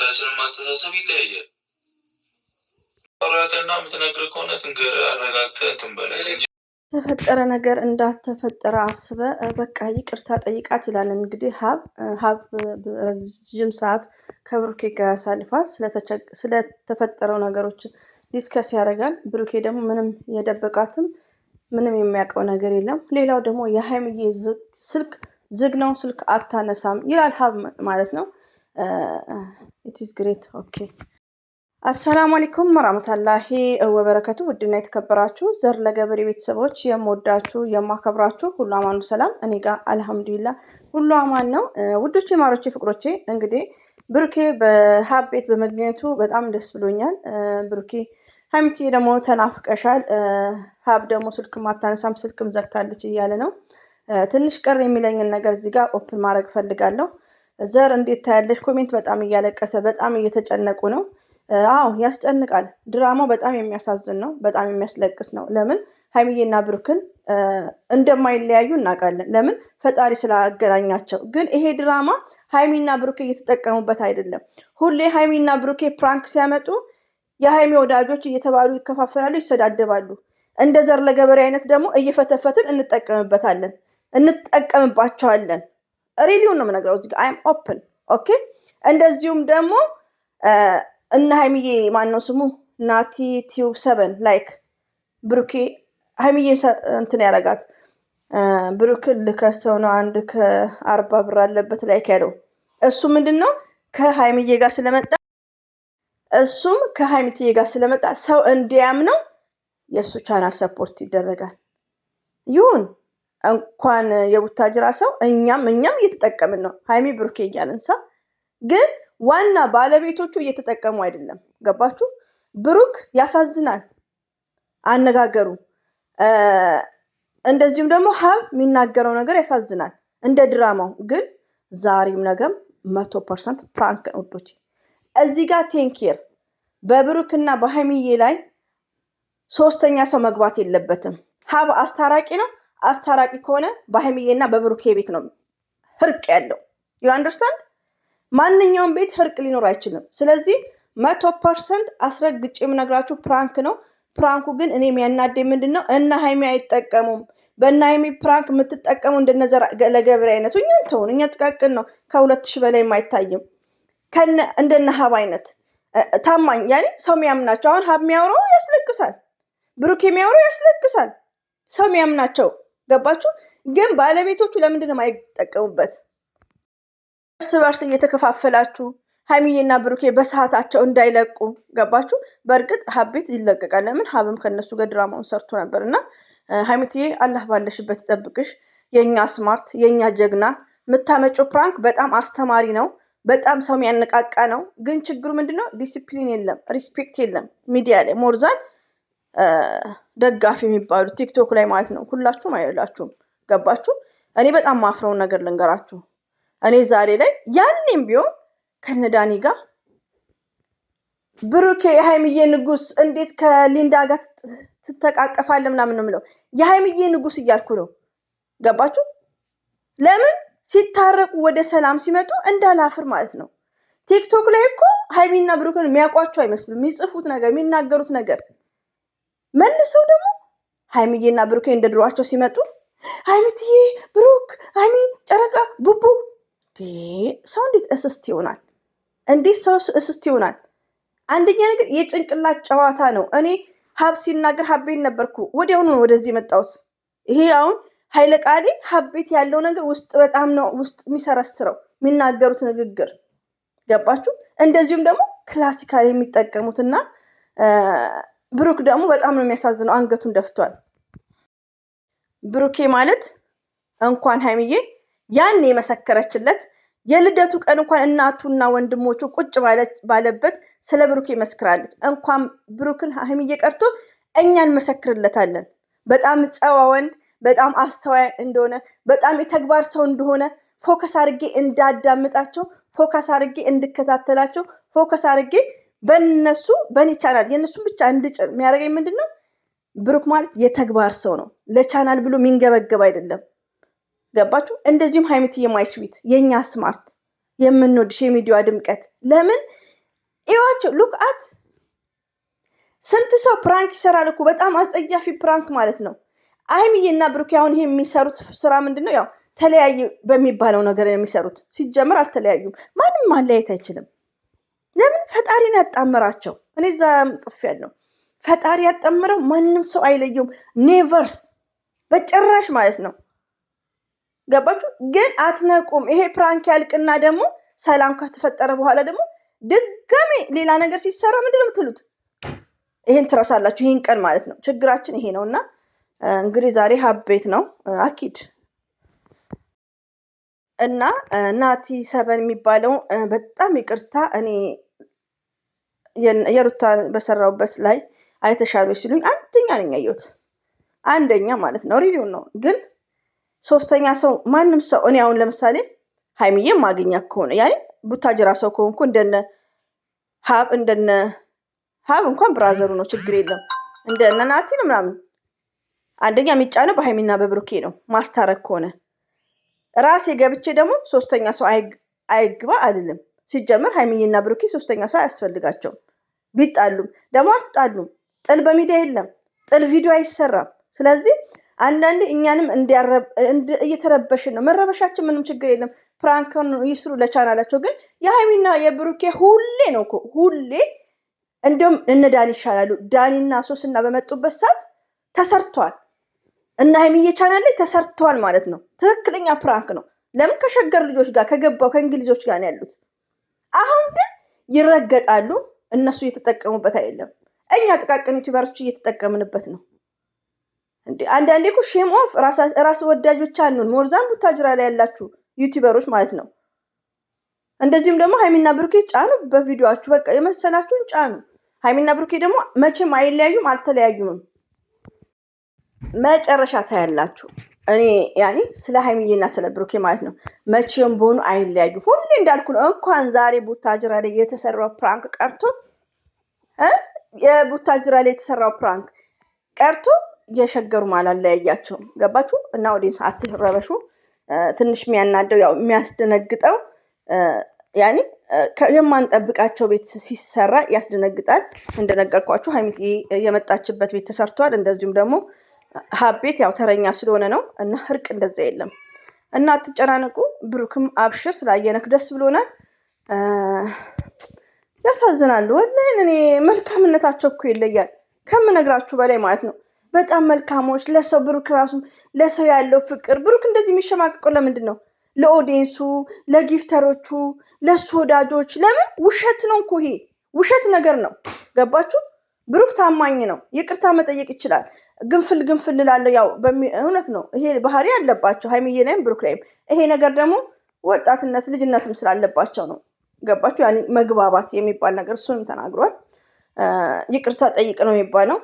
ሁለታችንም ማስተሳሰብ ይለያያል። አራተና ምትነግር ከሆነ ትንገር አረጋግተህ ትንበለች እንጂ ተፈጠረ ነገር እንዳልተፈጠረ አስበ በቃ ይቅርታ ጠይቃት ይላል። እንግዲህ ሀብ ረጅም ሰዓት ከብሩኬ ጋር ያሳልፋል። ስለተፈጠረው ነገሮች ዲስከስ ያደርጋል። ብሩኬ ደግሞ ምንም የደበቃትም ምንም የሚያውቀው ነገር የለም። ሌላው ደግሞ የሀይምዬ ስልክ ዝግ ነው፣ ስልክ አታነሳም ይላል ሀብ ማለት ነው። ኢትስ ግሬት ኦኬ። አሰላሙ አለይኩም ወራህመቱላሂ ወበረከቱ። ውድና የተከበራችሁ ዘር ለገበሬ ቤተሰቦች የምወዳችሁ የማከብራችሁ ሁሉ አማኑ ሰላም፣ እኔ ጋር አልሐምዱሊላህ ሁሉ አማን ነው። ውዶቼ ማሮቼ ፍቅሮቼ፣ እንግዲህ ብሩኬ በሀብ ቤት በመገኘቱ በጣም ደስ ብሎኛል። ብሩኬ ሀይሚትዬ ደግሞ ተናፍቀሻል፣ ሀብ ደግሞ ስልክም አታነሳም ስልክም ዘግታለች እያለ ነው። ትንሽ ቀር የሚለኝን ነገር እዚህ ጋር ኦፕን ማድረግ ፈልጋለሁ። ዘር እንዴት ታያለሽ? ኮሜንት በጣም እያለቀሰ በጣም እየተጨነቁ ነው። አዎ ያስጨንቃል። ድራማው በጣም የሚያሳዝን ነው፣ በጣም የሚያስለቅስ ነው። ለምን ሀይሚዬና ብሩክን እንደማይለያዩ እናውቃለን። ለምን ፈጣሪ ስላገናኛቸው። ግን ይሄ ድራማ ሀይሚና ብሩኬ እየተጠቀሙበት አይደለም። ሁሌ ሀይሚና ብሩኬ ፕራንክ ሲያመጡ የሀይሚ ወዳጆች እየተባሉ ይከፋፈላሉ፣ ይሰዳደባሉ። እንደ ዘር ለገበሬ አይነት ደግሞ እየፈተፈትን እንጠቀምበታለን፣ እንጠቀምባቸዋለን። ሪሊውን ነው የምነግረው እዚህ ጋር አይም ኦፕን ኦኬ። እንደዚሁም ደግሞ እነ ሀይሚዬ ማነው ስሙ ናቲ ቲዩብ 7 ላይክ ብሩኬ ሀይሚዬ እንትን ያረጋት ብሩክን ልከሰው ነው። አንድ ከ40 ብር አለበት ላይክ ያለው እሱ ምንድን ነው ከሀይሚዬ ጋር ስለመጣ እሱም ከሀይሚትዬ ጋር ስለመጣ ሰው እንዲያምነው የእሱ ቻናል ሰፖርት ይደረጋል። ይሁን እንኳን የቡታጅራ ሰው እኛም እየተጠቀምን ነው። ሀይሚ ብሩኬ እያለንሳ ግን ዋና ባለቤቶቹ እየተጠቀሙ አይደለም። ገባችሁ? ብሩክ ያሳዝናል አነጋገሩ፣ እንደዚሁም ደግሞ ሀብ የሚናገረው ነገር ያሳዝናል። እንደ ድራማው ግን ዛሬም ነገም 100% ፕራንክ ወዶች። እዚህ ጋር ቴንኬር በብሩክና በሀይሚዬ ላይ ሶስተኛ ሰው መግባት የለበትም። ሀብ አስታራቂ ነው። አስታራቂ ከሆነ በሀይሚዬና በብሩኬ ቤት ነው ህርቅ ያለው። ዩ አንደርስታንድ? ማንኛውም ቤት ህርቅ ሊኖር አይችልም። ስለዚህ 100% አስረግጬ የምነግራችሁ ፕራንክ ነው። ፕራንኩ ግን እኔ የሚያናደኝ ምንድን ነው እና ሀይሚ አይጠቀሙም። በእና ሀይሚ ፕራንክ የምትጠቀሙ እንደነዘር ለገብሬ አይነቱ እኛን ተውን። እኛ ጥቃቅን ነው፣ ከ2000 በላይ አይታይም። እንደነ ሀብ አይነት ታማኝ ያኔ ሰው የሚያምናቸው። አሁን ሀብ የሚያወራው ያስለቅሳል፣ ብሩክ የሚያወራው ያስለቅሳል። ሰው የሚያምናቸው ገባችሁ? ግን ባለቤቶቹ ለምንድን ነው የማይጠቀሙበት? እርስ በርስ እየተከፋፈላችሁ ሀይሚዬና ብሩኬ በሰዓታቸው እንዳይለቁ ገባችሁ? በእርግጥ ሀብ ቤት ይለቀቃል። ለምን ሀብም ከነሱ ጋር ድራማውን ሰርቶ ነበር። እና ሀይሚትዬ አላህ ባለሽበት ይጠብቅሽ። የኛ ስማርት፣ የኛ ጀግና። የምታመጪው ፕራንክ በጣም አስተማሪ ነው፣ በጣም ሰው የሚያነቃቃ ነው። ግን ችግሩ ምንድነው? ዲሲፕሊን የለም፣ ሪስፔክት የለም። ሚዲያ ላይ ሞርዛን ደጋፊ የሚባሉ ቲክቶክ ላይ ማለት ነው። ሁላችሁም አይላችሁም። ገባችሁ? እኔ በጣም ማፍረውን ነገር ልንገራችሁ። እኔ ዛሬ ላይ ያኔም ቢሆን ከነዳኒ ጋር ብሩኬ የሀይሚዬ ንጉስ እንዴት ከሊንዳ ጋር ትተቃቀፋለ ምናምን ነው የምለው። የሀይሚዬ ንጉስ እያልኩ ነው። ገባችሁ? ለምን ሲታረቁ ወደ ሰላም ሲመጡ እንዳላፍር ማለት ነው። ቲክቶክ ላይ እኮ ሀይሚና ብሩክን የሚያውቋቸው አይመስሉም። የሚጽፉት ነገር የሚናገሩት ነገር መልሰው ደግሞ ሀይሚዬና ብሩኬ እንደድሯቸው ሲመጡ ሀይሚትዬ ብሩክ ሀይሚ ጨረቃ ቡቡ። ሰው እንዴት እስስት ይሆናል? እንዴት ሰው እስስት ይሆናል? አንደኛ ነገር የጭንቅላት ጨዋታ ነው። እኔ ሀብ ሲናገር ሀቤን ነበርኩ ወዲያውኑ ነው ወደዚህ የመጣሁት። ይሄ አሁን ኃይለ ቃሌ ሀቤት ያለው ነገር ውስጥ በጣም ነው ውስጥ የሚሰረስረው የሚናገሩት ንግግር። ገባችሁ? እንደዚሁም ደግሞ ክላሲካል የሚጠቀሙትና ብሩክ ደግሞ በጣም ነው የሚያሳዝነው። አንገቱን ደፍቷል። ብሩኬ ማለት እንኳን ሀይሚዬ ያን የመሰከረችለት የልደቱ ቀን እንኳን እናቱና ወንድሞቹ ቁጭ ባለበት ስለ ብሩኬ መስክራለች። እንኳን ብሩክን ሀይሚዬ ቀርቶ እኛን መሰክርለታለን። በጣም ጨዋ ወንድ፣ በጣም አስተዋይ እንደሆነ፣ በጣም የተግባር ሰው እንደሆነ ፎከስ አድርጌ እንዳዳምጣቸው፣ ፎከስ አድርጌ እንድከታተላቸው፣ ፎከስ አድርጌ በእነሱ በእኔ ቻናል የእነሱን ብቻ እንድጭር የሚያደርገኝ ምንድን ነው? ብሩክ ማለት የተግባር ሰው ነው። ለቻናል ብሎ የሚንገበገብ አይደለም። ገባችሁ? እንደዚሁም ሀይሚትዬ ማይ ስዊት የኛ ስማርት የምንወድሽ የሚዲያ ድምቀት። ለምን ይዋቸው ሉክአት ስንት ሰው ፕራንክ ይሰራል እኮ በጣም አጸያፊ ፕራንክ ማለት ነው። ሀይሚዬና ብሩኬ አሁን ይሄ የሚሰሩት ስራ ምንድነው? ያው ተለያዩ በሚባለው ነገር የሚሰሩት ሲጀምር አልተለያዩም። ማንም ማለያየት አይችልም። ለምን? ፈጣሪን ያጣምራቸው። እኔ እዛ ጽፌያለሁ። ፈጣሪ ያጣምረው ማንም ሰው አይለየውም። ኔቨርስ በጭራሽ ማለት ነው። ገባችሁ? ግን አትነቁም። ይሄ ፕራንክ ያልቅና ደግሞ ሰላም ከተፈጠረ በኋላ ደግሞ ድጋሜ ሌላ ነገር ሲሰራ ምንድነው የምትሉት? ይሄን ትረሳላችሁ። ይሄን ቀን ማለት ነው። ችግራችን ይሄ ነውና እንግዲህ ዛሬ ሀቤት ነው አኪድ እና ናቲ ሰበን የሚባለው በጣም ይቅርታ እኔ የሩታ በሰራውበት ላይ አይተሻሉ ሲሉኝ አንደኛ ነኝ ያየሁት። አንደኛ ማለት ነው። ሪሊው ነው። ግን ሶስተኛ ሰው ማንም ሰው እኔ አሁን ለምሳሌ ሀይሚዬ ማግኛ ከሆነ ያኔ ቡታጅራ ሰው ከሆንኩ እንደነ ሀብ እንኳን ብራዘሩ ነው ችግር የለም። እንደነ ናቲ ነው ምናምን አንደኛ የሚጫነው በሀይሚና በብሩኬ ነው። ማስታረቅ ከሆነ ራሴ ገብቼ ደግሞ ሶስተኛ ሰው አይግባ አይደለም። ሲጀምር ሀይሚዬና ብሩኬ ሶስተኛ ሰው አያስፈልጋቸውም። ቢጣሉም ደግሞ አልተጣሉም። ጥል በሚዲያ የለም። ጥል ቪዲዮ አይሰራም። ስለዚህ አንዳንዴ እኛንም እየተረበሽን ነው። መረበሻችን ምንም ችግር የለም። ፕራንክን ይስሩ ለቻናላቸው። ግን የሀይሚና የብሩኬ ሁሌ ነው እኮ ሁሌ እንደውም እነ ዳኒ ይሻላሉ። ዳኒና ሶስና በመጡበት ሰዓት ተሰርቷል እና ሀይሚዬ ቻናል ላይ ተሰርተዋል ማለት ነው። ትክክለኛ ፕራንክ ነው። ለምን? ከሸገር ልጆች ጋር ከገባው ከእንግሊዞች ጋር ነው ያሉት። አሁን ግን ይረገጣሉ። እነሱ እየተጠቀሙበት አይደለም። እኛ ጥቃቅን ዩቲዩበሮች እየተጠቀምንበት ነው። እንዴ አንዳንዴ እኮ ሼም ኦፍ ራስ ወዳጅ ብቻ አንሁን። ሞርዛን ቡታጅራ ላይ ያላችሁ ዩቲዩበሮች ማለት ነው። እንደዚህም ደግሞ ሀይሚና ብሩኬ ጫኑ በቪዲዮአችሁ። በቃ የመሰላችሁን ጫኑ። ሀይሚና ብሩኬ ደግሞ መቼም አይለያዩም፣ አልተለያዩም። መጨረሻ ታያላችሁ። እኔ ያኔ ስለ ሀይሚዬና ስለ ብሩኬ ማለት ነው መቼም በሆኑ አይለያዩም። ሁሌ እንዳልኩ ነው። እንኳን ዛሬ ቡታጅራ ላይ የተሰራው ፕራንክ ቀርቶ የቡታጅራ ላይ የተሰራው ፕራንክ ቀርቶ የሸገሩ አላለያያቸውም። ገባችሁ? እና ወዲን ሰዓት ረበሹ ትንሽ የሚያናደው ያው የሚያስደነግጠው ያኔ የማንጠብቃቸው ቤት ሲሰራ ያስደነግጣል። እንደነገርኳችሁ ሀይሚ የመጣችበት ቤት ተሰርቷል። እንደዚሁም ደግሞ ሀቤት ያው ተረኛ ስለሆነ ነው እና እርቅ እንደዛ የለም እና አትጨናነቁ። ብሩክም አብሽር ስላየነክ ደስ ብሎናል። ያሳዝናሉ። ወላሂ እኔ መልካምነታቸው እኮ ይለያል ከምነግራችሁ በላይ ማለት ነው። በጣም መልካሞች ለሰው ብሩክ ራሱ ለሰው ያለው ፍቅር። ብሩክ እንደዚህ የሚሸማቀቀው ለምንድን ነው? ለኦዲየንሱ፣ ለጊፍተሮቹ፣ ለሱ ወዳጆች። ለምን? ውሸት ነው እኮ ይሄ ውሸት ነገር ነው። ገባችሁ? ብሩክ ታማኝ ነው። ይቅርታ መጠየቅ ይችላል። ግንፍል ላለው ያው እውነት ነው። ይሄ ባህሪ ያለባቸው ሀይሚዬ ላይም ብሩክ ላይም። ይሄ ነገር ደግሞ ወጣትነት ልጅነትም ስላለባቸው ነው። ገባችሁ? ያኔ መግባባት የሚባል ነገር እሱንም ተናግሯል። ይቅርታ ጠይቅ ነው የሚባለው።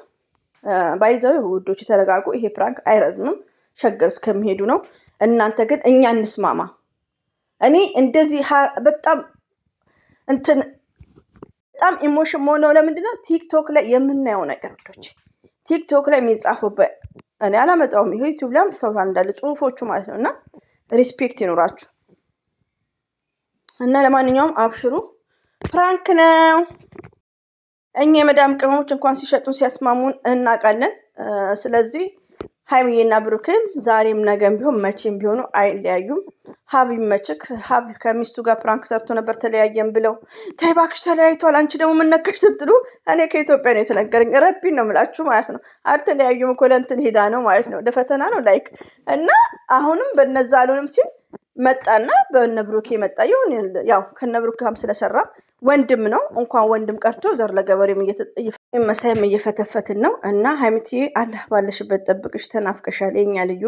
ባይዘው ውዶች የተረጋጉ። ይሄ ፕራንክ አይረዝምም፣ ሸገር እስከሚሄዱ ነው። እናንተ ግን እኛ እንስማማ። እኔ እንደዚህ በጣም ኢሞሽን መሆነው ለምንድን ነው? ቲክቶክ ላይ የምናየው ነገር ውዶች፣ ቲክቶክ ላይ የሚጻፉበት እኔ አላመጣውም። ይሄ ዩቲዩብ ላይ አምጥተውታል እንዳለ ጽሁፎቹ ማለት ነው። እና ሪስፔክት ይኖራችሁ እና ለማንኛውም አብሽሩ፣ ፕራንክ ነው። እኛ የመዳም ቅመሞች እንኳን ሲሸጡን ሲያስማሙን እናውቃለን። ስለዚህ ሀይሚዬና ብሩክም ዛሬም ነገም ቢሆን መቼም ቢሆኑ አይለያዩም። ሀብ ይመችክ። ሀብ ከሚስቱ ጋር ፕራንክ ሰርቶ ነበር ተለያየን ብለው። ተይ እባክሽ ተለያይቷል፣ አንቺ ደግሞ ምን ነካሽ ስትሉ እኔ ከኢትዮጵያ ነው የተነገረኝ። ረቢን ነው የምላችሁ ማለት ነው። አልተለያዩም እኮ ለእንትን ሄዳ ነው ማለት ነው፣ ለፈተና ነው ላይክ እና አሁንም በነዛ አልሆንም ሲል መጣና በነ ብሩኬ መጣ። ይሁን ያው ከነ ብሩክም ስለሰራ ወንድም ነው። እንኳን ወንድም ቀርቶ ዘር ለገበሬም መሳይም እየፈተፈትን ነው። እና ሀይሚትዬ አላህ ባለሽበት ጠብቅሽ። ተናፍቀሻል የኛ ልዩ።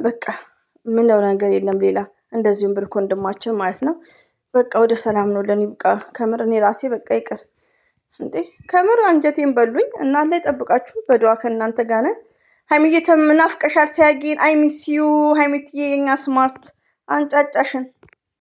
በቃ ምነው ነገር የለም ሌላ። እንደዚሁም ብሩክ ወንድማችን ማለት ነው። በቃ ወደ ሰላም ነው ለን ይብቃ። ከምር እኔ ራሴ በቃ ይቅር እንዴ ከምር አንጀቴን በሉኝ። እና ላይ ጠብቃችሁ በዱዓ ከእናንተ ጋር ነን። ሀይሚዬ ተናፍቀሻል ሲያጊን አይ ሚስ ዩ ሀይሚትዬ የኛ ስማርት አንጫጫሽን